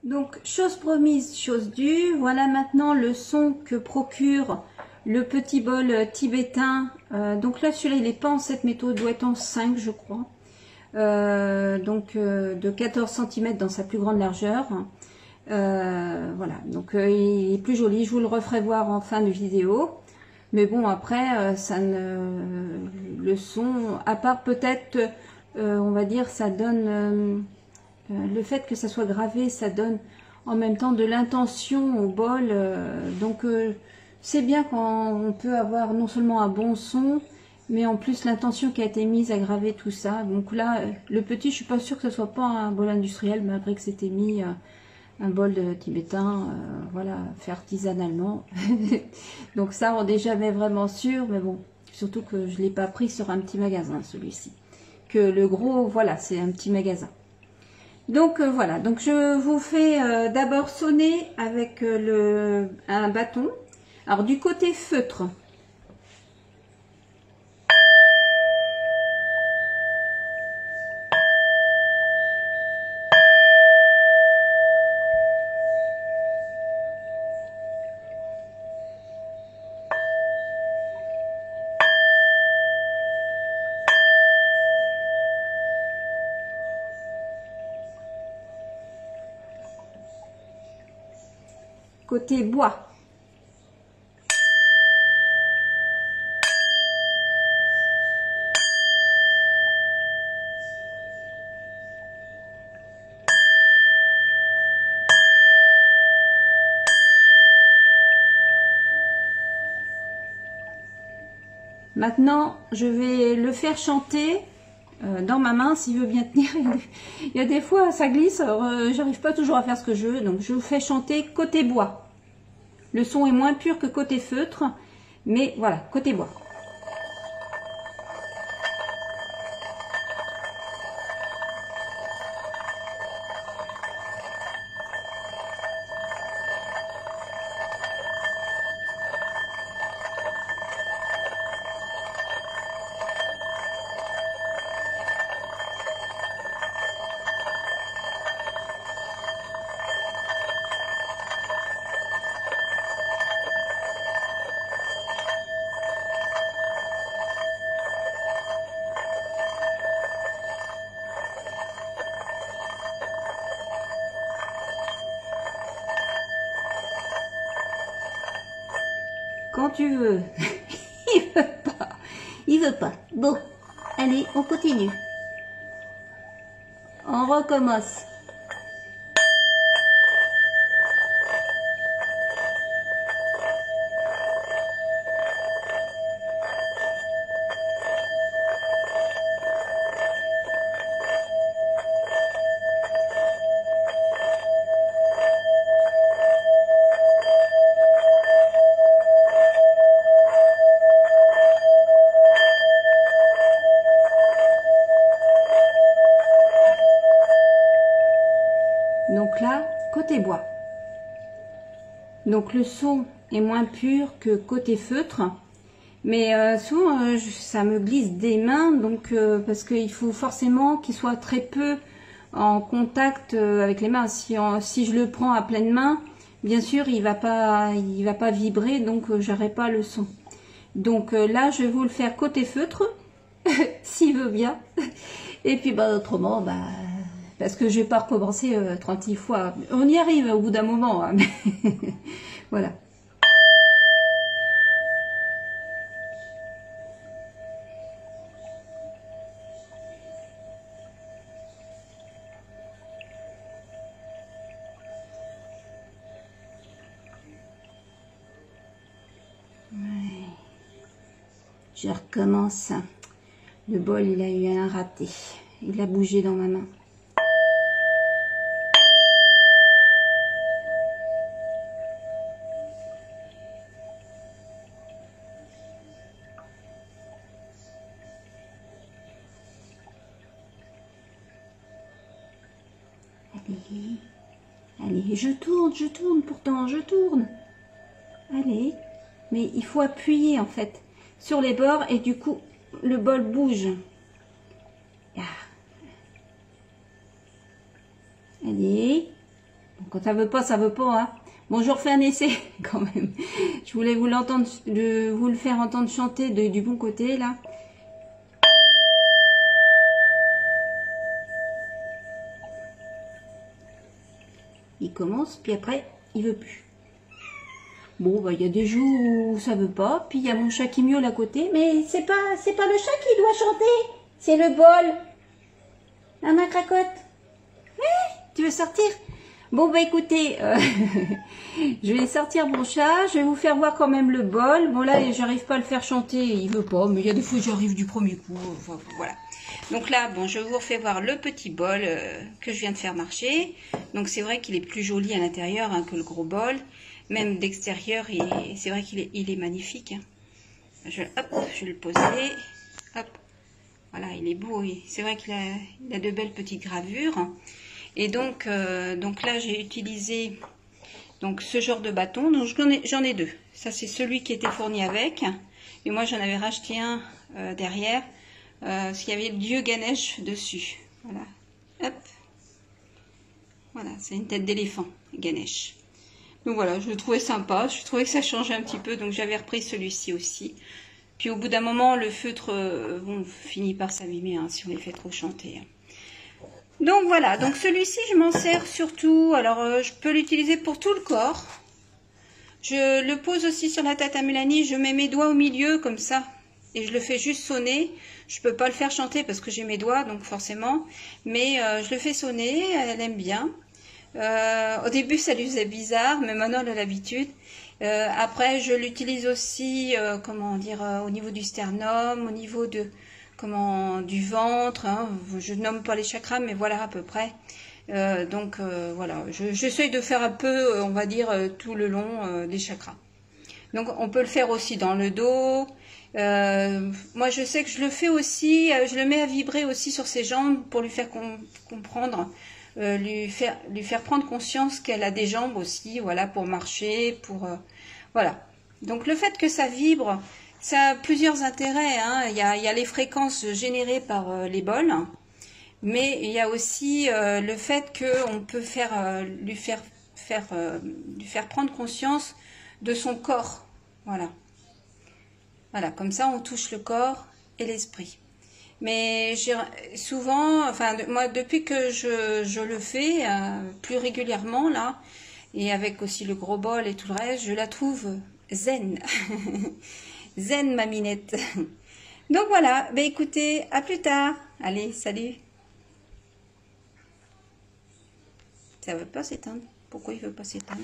Donc, chose promise, chose due. Voilà maintenant le son que procure le petit bol tibétain. Donc là, celui-là, il n'est pas en 7 métaux, il doit être en 5, je crois. De 14 cm dans sa plus grande largeur. Voilà, donc il est plus joli. Je vous le referai voir en fin de vidéo. Mais bon, après, le son, à part peut-être, on va dire, ça donne... le fait que ça soit gravé, ça donne en même temps de l'intention au bol. C'est bien quand on peut avoir non seulement un bon son, mais en plus l'intention qui a été mise à graver tout ça. Donc là, le petit, je suis pas sûre que ce soit pas un bol industriel, malgré que c'était mis un bol de tibétain, voilà, fait artisanalement. Donc ça, on n'est jamais vraiment sûr, mais bon, surtout que je l'ai pas pris sur un petit magasin, celui-ci. Que le gros, voilà, c'est un petit magasin. Donc voilà, donc je vous fais d'abord sonner avec un bâton. Alors du côté feutre. Côté bois. Maintenant, je vais le faire chanter dans ma main s'il veut bien tenir. Il y a des fois, ça glisse, j'arrive pas toujours à faire ce que je veux, donc je vous fais chanter côté bois. Le son est moins pur que côté feutre, mais voilà, côté bois. Quand tu veux. Il veut pas. Il veut pas. Bon, allez, on continue. On recommence. Donc là, côté bois. Donc le son est moins pur que côté feutre. Mais souvent, ça me glisse des mains. Donc parce qu'il faut forcément qu'il soit très peu en contact avec les mains. Si je le prends à pleine main, bien sûr, il va pas vibrer. Donc j'aurai pas le son. Donc là, je vais vous le faire côté feutre. S'il veut bien. Et puis autrement, parce que je vais pas recommencer 36 fois. On y arrive au bout d'un moment. Hein, voilà. Ouais. Je recommence. Le bol, il a eu un raté. Il a bougé dans ma main. Allez, allez, je tourne pourtant, je tourne. Allez, mais il faut appuyer en fait sur les bords et du coup le bol bouge. Ah. Allez, donc quand ça veut pas, ça veut pas, hein. Bon, je refais un essai, quand même. Je voulais vous l'entendre, vous le faire entendre chanter du bon côté, là. Il commence, puis après, il veut plus. Bon, bah, il y a des jours où ça veut pas, puis il y a mon chat qui miaule à côté, mais c'est pas le chat qui doit chanter, c'est le bol. Ah, ma cracotte. Tu veux sortir? Bon, bah, écoutez, je vais sortir mon chat, je vais vous faire voir quand même le bol. Bon, là, j'arrive pas à le faire chanter, il veut pas, mais il y a des fois, j'arrive du premier coup, enfin, voilà. Donc là, bon, je vous refais voir le petit bol que je viens de faire marcher. Donc c'est vrai qu'il est plus joli à l'intérieur hein, que le gros bol. Même d'extérieur, c'est vrai qu'il est magnifique. Hein. Je vais le poser. Hop. Voilà, il est beau. C'est vrai qu'il a de belles petites gravures. Et donc là, j'ai utilisé donc ce genre de bâton. Donc j'en ai deux. Ça, c'est celui qui était fourni avec. Et moi, j'en avais racheté un derrière. Parce qu'il y avait le dieu Ganesh dessus. Voilà. Hop. Voilà, c'est une tête d'éléphant, Ganesh. Donc voilà, je le trouvais sympa. Je trouvais que ça changeait un petit peu. Donc j'avais repris celui-ci aussi. Puis au bout d'un moment, le feutre finit par s'abîmer hein, si on les fait trop chanter. Donc voilà, donc celui-ci, je m'en sers surtout. Alors, je peux l'utiliser pour tout le corps. Je le pose aussi sur la tête à Mélanie. Je mets mes doigts au milieu comme ça. Et je le fais juste sonner. Je peux pas le faire chanter parce que j'ai mes doigts, donc forcément. Mais je le fais sonner, elle aime bien. Au début, ça lui faisait bizarre, mais maintenant, elle a l'habitude. Après, je l'utilise aussi, comment dire, au niveau du sternum, au niveau de, du ventre. Hein. Je nomme pas les chakras, mais voilà à peu près. Voilà, j'essaye de faire un peu, on va dire, tout le long des chakras. Donc, on peut le faire aussi dans le dos. Moi, je sais que je le fais aussi, je le mets à vibrer aussi sur ses jambes pour lui faire comprendre, lui faire prendre conscience qu'elle a des jambes aussi, voilà, pour marcher, voilà. Donc, le fait que ça vibre, ça a plusieurs intérêts, hein. Il y a les fréquences générées par les bols, mais il y a aussi le fait qu'on peut lui faire prendre conscience de son corps, voilà. Voilà, comme ça, on touche le corps et l'esprit. Mais souvent, enfin, moi, depuis que je le fais plus régulièrement, là, et avec aussi le gros bol et tout le reste, je la trouve zen. Zen, ma minette. Donc voilà, ben écoutez, à plus tard. Allez, salut. Ça veut pas s'éteindre. Pourquoi il veut pas s'éteindre?